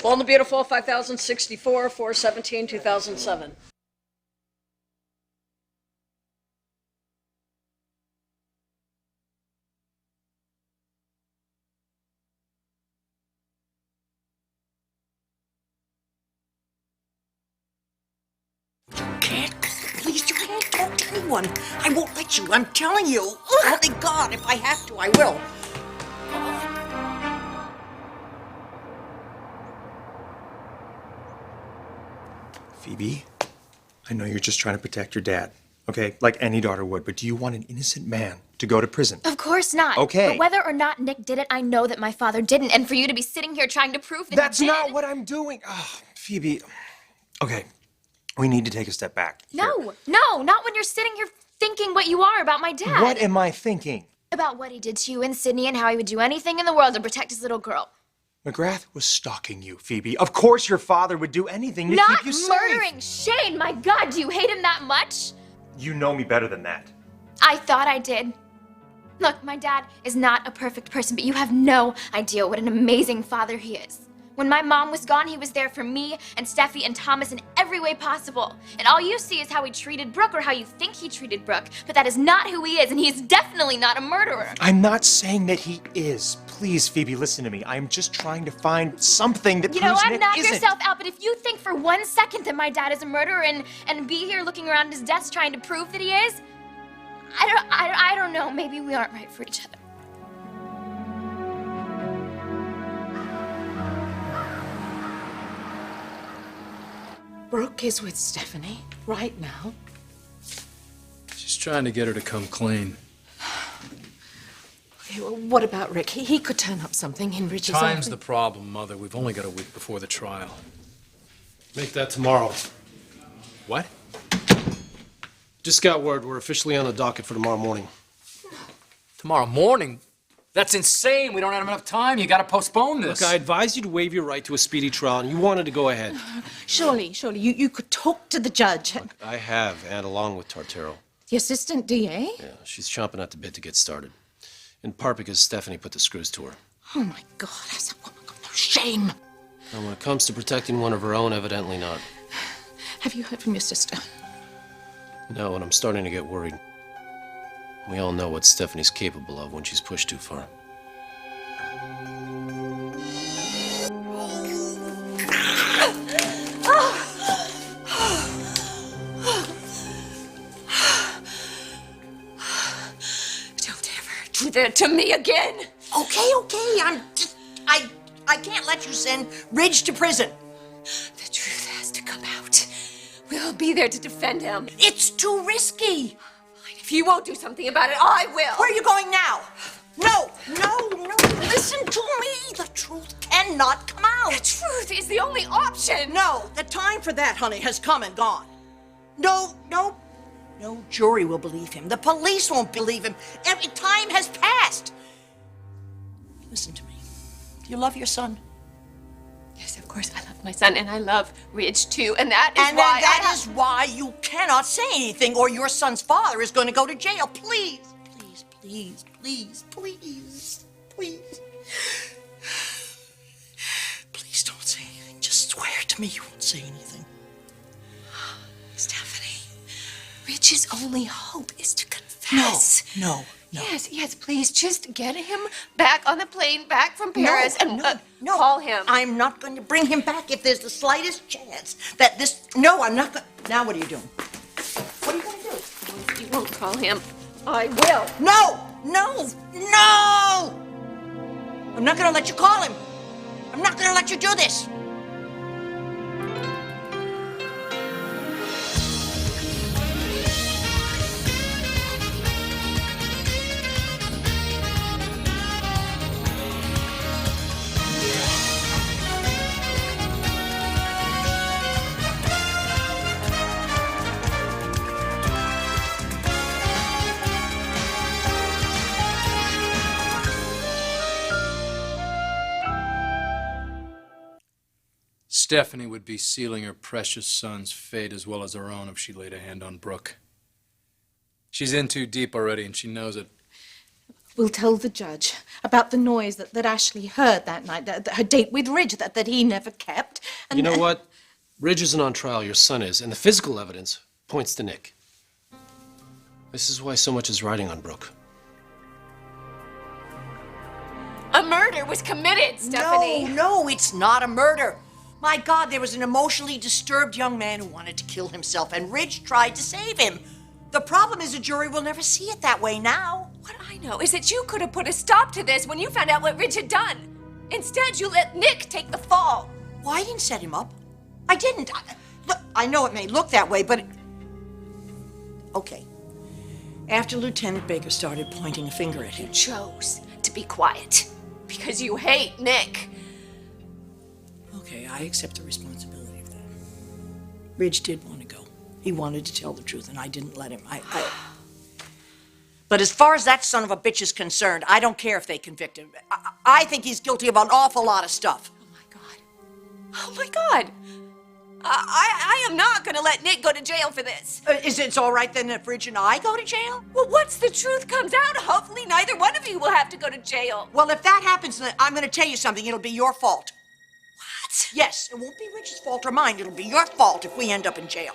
Bold and the Beautiful, 5064, 417, 2007. Please, you can't talk to anyone. I won't let you. I'm telling you. Oh, thank God. If I have to, I will. Phoebe, I know you're just trying to protect your dad, okay? Like any daughter would, but do you want an innocent man to go to prison? Of course not. Okay. But whether or not Nick did it, I know that my father didn't. And for you to be sitting here trying to prove that That's he did... not what I'm doing. Oh, Phoebe, okay, we need to take a step back. Here. No, not when you're sitting here thinking what you are about my dad. What am I thinking? About what he did to you and Sydney and how he would do anything in the world to protect his little girl. McGrath was stalking you, Phoebe. Of course your father would do anything to keep you safe. Not murdering Shane! My God, do you hate him that much? You know me better than that. I thought I did. Look, my dad is not a perfect person, but you have no idea what an amazing father he is. When my mom was gone, he was there for me and Steffi and Thomas in every way possible. And all you see is how he treated Brooke or how you think he treated Brooke. But that is not who he is, and he's definitely not a murderer. I'm not saying that he is. Please, Phoebe, listen to me. I'm just trying to find something that proves what? Nick Knock isn't. yourself out, but if you think for 1 second that my dad is a murderer and be here looking around his desk trying to prove that he is, I don't know. Maybe we aren't right for each other. Brooke is with Stephanie right now. She's trying to get her to come clean. Okay, well, what about Rick? He could turn up something in Rich's Time's office. the problem, Mother. We've only got a week before the trial. Make that tomorrow. What? Just got word. We're officially on the docket for tomorrow morning. Tomorrow morning? That's insane. We don't have enough time. You gotta postpone this. Look, I advise you to waive your right to a speedy trial, and you wanted to go ahead. Surely, you could talk to the judge. Look, I have, and along with Tartero. The assistant DA? Yeah, she's chomping at the bit to get started. In part because Stephanie put the screws to her. Oh my God, has that woman got no shame? And when it comes to protecting one of her own, evidently not. Have you heard from your sister? No, and I'm starting to get worried. We all know what Stephanie's capable of when she's pushed too far. Don't ever do that to me again. Okay. I can't let you send Ridge to prison. The truth has to come out. We'll be there to defend him. It's too risky. If you won't do something about it, I will. Where are you going now? No. Listen to me. The truth cannot come out. The truth is the only option. No, the time for that, honey, has come and gone. No jury will believe him. The police won't believe him. Every time has passed. Listen to me. Do you love your son? Yes, of course, I love my son, and I love Ridge, too, and that is why you cannot say anything, or your son's father is going to go to jail. Please don't say anything. Just swear to me you won't say anything. Stephanie, Ridge's only hope is to confess. No. Yes, please, just get him back on the plane back from Paris No. Call him. I'm not going to bring him back if there's the slightest chance that this... No, I'm not going... Now what are you doing? What are you going to do? You won't call him. I will. No! I'm not going to let you call him. I'm not going to let you do this. Stephanie would be sealing her precious son's fate as well as her own if she laid a hand on Brooke. She's in too deep already, and she knows it. We'll tell the judge about the noise that Ashley heard that night, that her date with Ridge, that he never kept. And You know what? Ridge isn't on trial, your son is, and the physical evidence points to Nick. This is why so much is riding on Brooke. A murder was committed, Stephanie. No, it's not a murder. My God, there was an emotionally disturbed young man who wanted to kill himself, and Ridge tried to save him. The problem is the jury will never see it that way now. What I know is that you could have put a stop to this when you found out what Ridge had done. Instead, you let Nick take the fall. Well, I didn't set him up. I didn't. Look, I know it may look that way, but... Okay. After Lieutenant Baker started pointing a finger at him... You chose to be quiet because you hate Nick. Okay, I accept the responsibility of that. Ridge did want to go. He wanted to tell the truth, and I didn't let him. But as far as that son of a bitch is concerned, I don't care if they convict him. I think he's guilty of an awful lot of stuff. Oh, my God. Oh, my God. I am not going to let Nick go to jail for this. Is it all right then if Ridge and I go to jail? Well, once the truth comes out, hopefully neither one of you will have to go to jail. Well, if that happens, then I'm going to tell you something. It'll be your fault. What? Yes, it won't be Ridge's fault or mine. It'll be your fault if we end up in jail.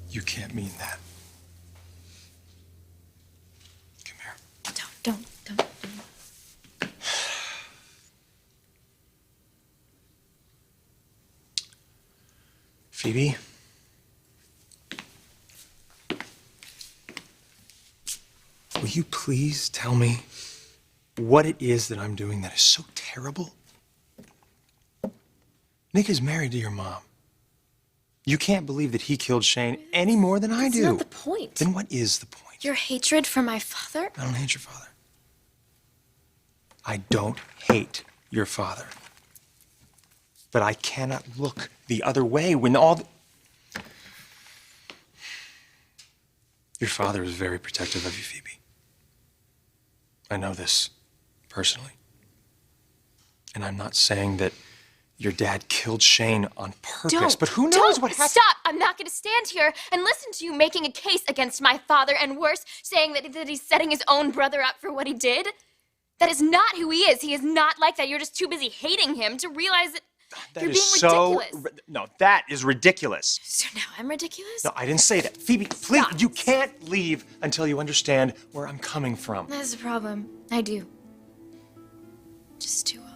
You can't mean that. Come here. Don't. Phoebe? Will you please tell me what it is that I'm doing that is so terrible? Nick is married to your mom. You can't believe that he killed Shane any more than I do. That's not the point. Then what is the point? Your hatred for my father? I don't hate your father. I don't hate your father. But I cannot look the other way when Your father is very protective of you, Phoebe. I know this personally. And I'm not saying that your dad killed Shane on purpose, but who knows what happened? Stop! I'm not going to stand here and listen to you making a case against my father, and worse, saying that he's setting his own brother up for what he did. That is not who he is. He is not like that. You're just too busy hating him to realize that you're being ridiculous. No, that is ridiculous. So now I'm ridiculous? No, I didn't say that. Phoebe, please, you can't leave until you understand where I'm coming from. That's the problem. I do. Just too well.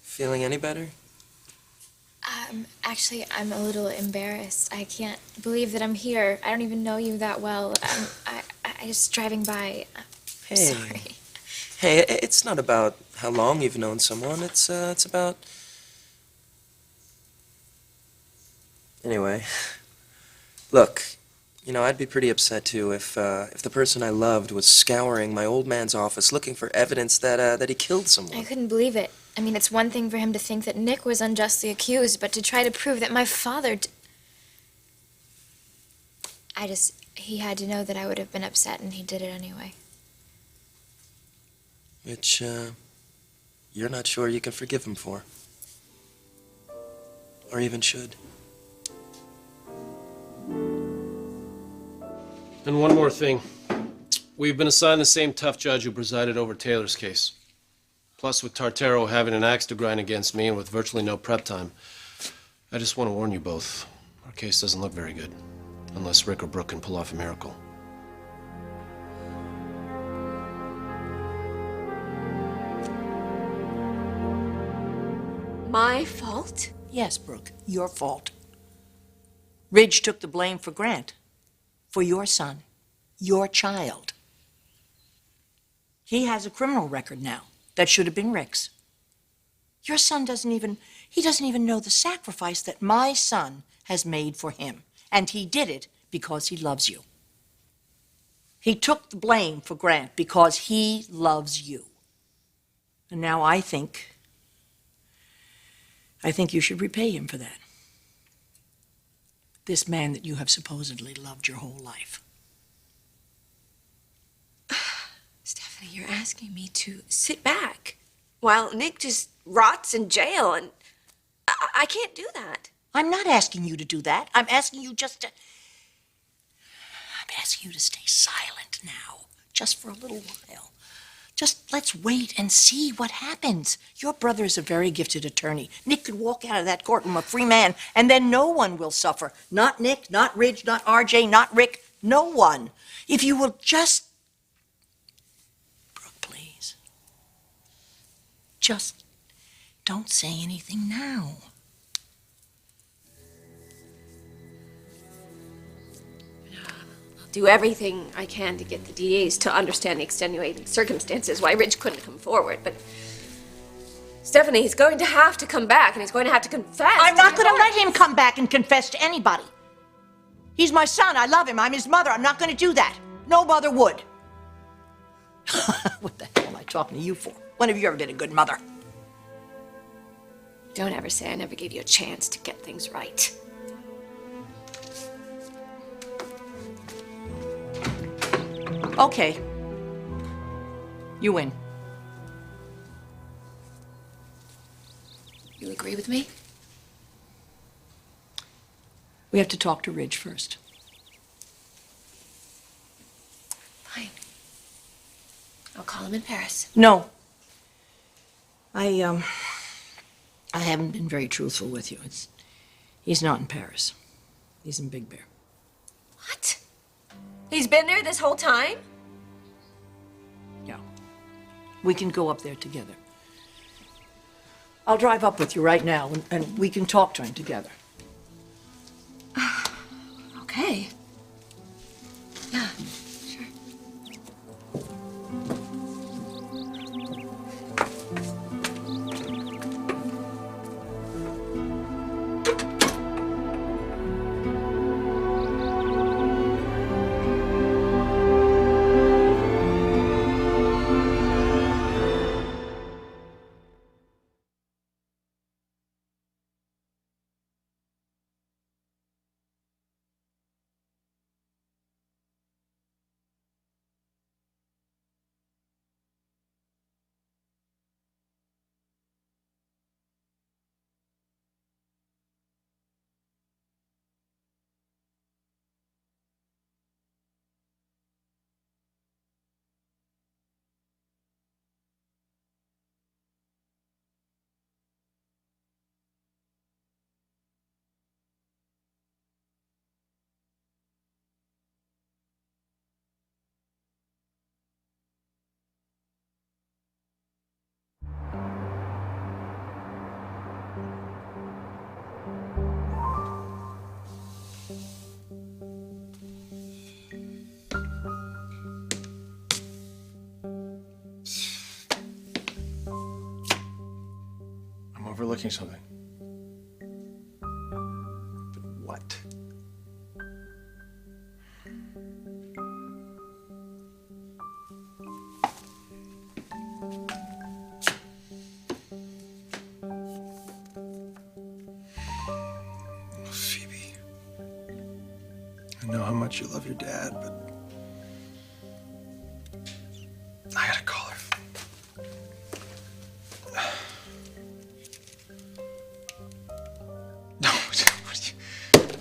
Feeling any better? Actually, I'm a little embarrassed. I can't believe that I'm here. I don't even know you that well. I just driving by. I'm sorry. Hey, it's not about how long you've known someone. It's about... Anyway, look, you know, I'd be pretty upset too if the person I loved was scouring my old man's office looking for evidence that he killed someone. I couldn't believe it. I mean, it's one thing for him to think that Nick was unjustly accused, but to try to prove that my father... he had to know that I would have been upset, and he did it anyway. Which, you're not sure you can forgive him for. Or even should. And one more thing. We've been assigned the same tough judge who presided over Taylor's case. Plus, with Tartaro having an axe to grind against me and with virtually no prep time, I just want to warn you both. Our case doesn't look very good, unless Rick or Brooke can pull off a miracle. My fault? Yes, Brooke, your fault. Ridge took the blame for Grant, for your son, your child. He has a criminal record now that should have been Rick's. Your son doesn't even know the sacrifice that my son has made for him. And he did it because he loves you. He took the blame for Grant because he loves you. And now I think you should repay him for that. This man that you have supposedly loved your whole life. Stephanie, you're asking me to sit back while Nick just rots in jail, and I can't do that. I'm not asking you to do that. I'm asking you to stay silent now, just for a little while. Just let's wait and see what happens. Your brother is a very gifted attorney. Nick could walk out of that courtroom a free man, and then no one will suffer. Not Nick, not Ridge, not RJ, not Rick, no one. If you will just... Brooke, please. Just don't say anything now. Do everything I can to get the DAs to understand the extenuating circumstances why Ridge couldn't come forward, but Stephanie, he's going to have to come back, and he's going to have to confess. I'm not going to let him come back and confess to anybody. He's my son. I love him. I'm his mother. I'm not going to do that. No mother would. What the hell am I talking to you for? When have you ever been a good mother? Don't ever say I never gave you a chance to get things right. Okay. You win. You agree with me? We have to talk to Ridge first. Fine. I'll call him in Paris. No. I haven't been very truthful with you. He's not in Paris. He's in Big Bear. What? He's been there this whole time? Yeah. We can go up there together. I'll drive up with you right now, and we can talk to him together. Okay. Yeah, sure. Overlooking something. But what? Phoebe, I know how much you love your dad, but I gotta call her.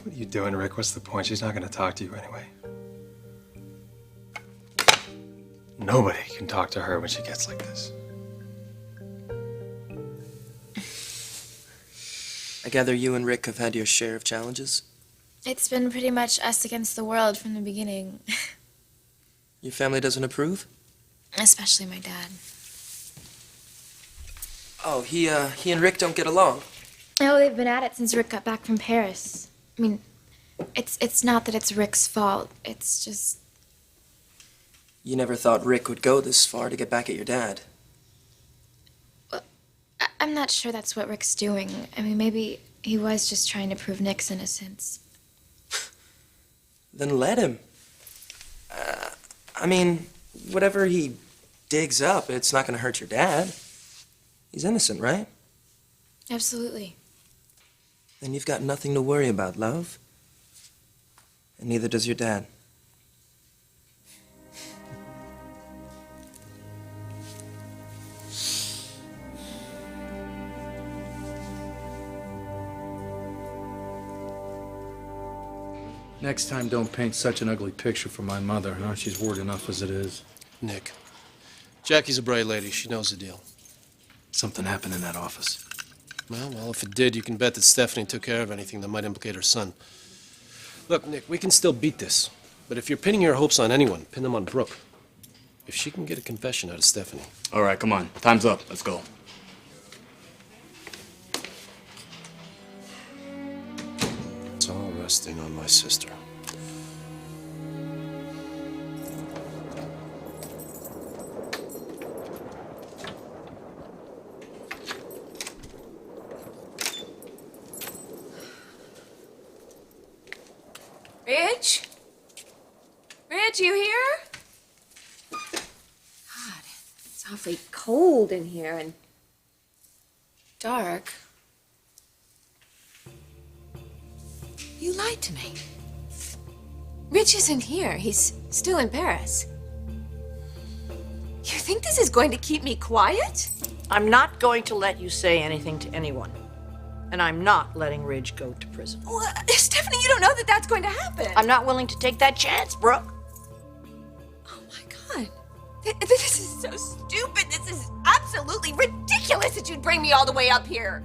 What are you doing, Rick? What's the point? She's not going to talk to you anyway. Nobody can talk to her when she gets like this. I gather you and Rick have had your share of challenges? It's been pretty much us against the world from the beginning. Your family doesn't approve? Especially my dad. Oh, he and Rick don't get along? Oh, they've been at it since Rick got back from Paris. I mean, it's not that it's Rick's fault. It's just... You never thought Rick would go this far to get back at your dad? I'm not sure that's what Rick's doing. I mean, maybe he was just trying to prove Nick's innocence. Then let him. I mean, whatever he digs up, it's not going to hurt your dad. He's innocent, right? Absolutely. Then you've got nothing to worry about, love. And neither does your dad. Next time, don't paint such an ugly picture for my mother, huh? She's worried enough as it is. Nick, Jackie's a bright lady. She knows the deal. Something happened in that office. Well, if it did, you can bet that Stephanie took care of anything that might implicate her son. Look, Nick, we can still beat this. But if you're pinning your hopes on anyone, pin them on Brooke. If she can get a confession out of Stephanie. All right, come on. Time's up. Let's go. It's all resting on my sister. Ridge? Ridge, you here? God, it's awfully cold in here and dark. You lied to me. Rich isn't here. He's still in Paris. You think this is going to keep me quiet? I'm not going to let you say anything to anyone. And I'm not letting Ridge go to prison. Well, Stephanie, you don't know that that's going to happen. I'm not willing to take that chance, Brooke. Oh my God. This is so stupid. This is absolutely ridiculous that you'd bring me all the way up here.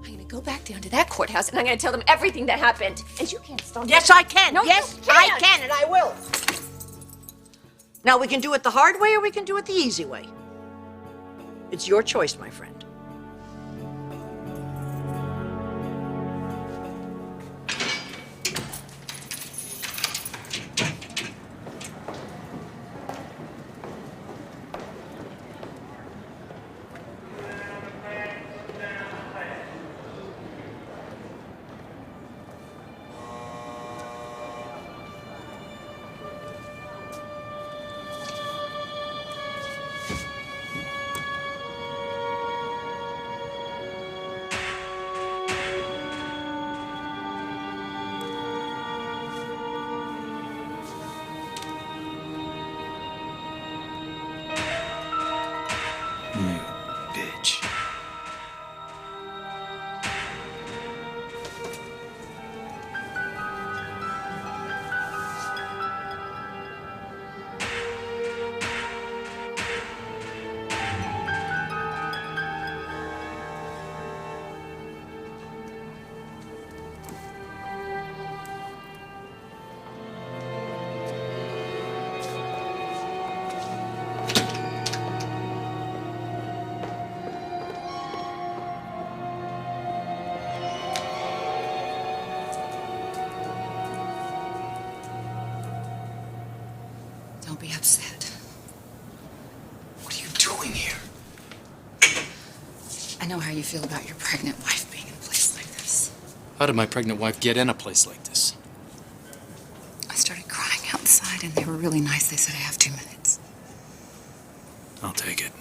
I'm gonna go back down to that courthouse and I'm gonna tell them everything that happened. And you can't stop me. Yes, I can. No, yes, you can't. I can, and I will. Now, we can do it the hard way or we can do it the easy way. It's your choice, my friend. You bitch. Don't be upset. What are you doing here? I know how you feel about your pregnant wife being in a place like this. How did my pregnant wife get in a place like this? I started crying outside and they were really nice. They said I have 2 minutes. I'll take it.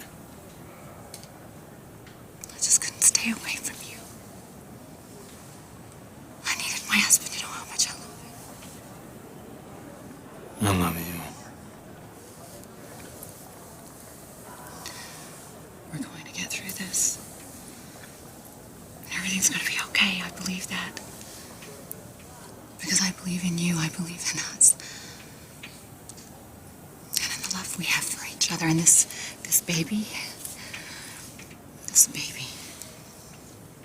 I just couldn't stay away from you. I needed my husband to know how much I love him. I love you. We're going to get through this. Everything's going to be okay. I believe that. Because I believe in you. I believe in us. And in the love we have for each other, and this baby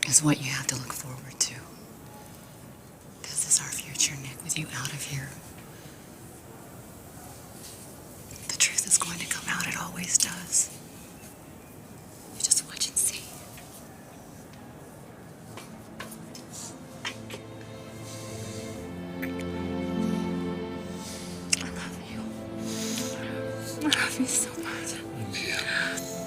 is what you have to look forward to. This is our future, Nick, with you out of here. The truth is going to come out, it always does. You just watch and see. I love you so much. Yeah.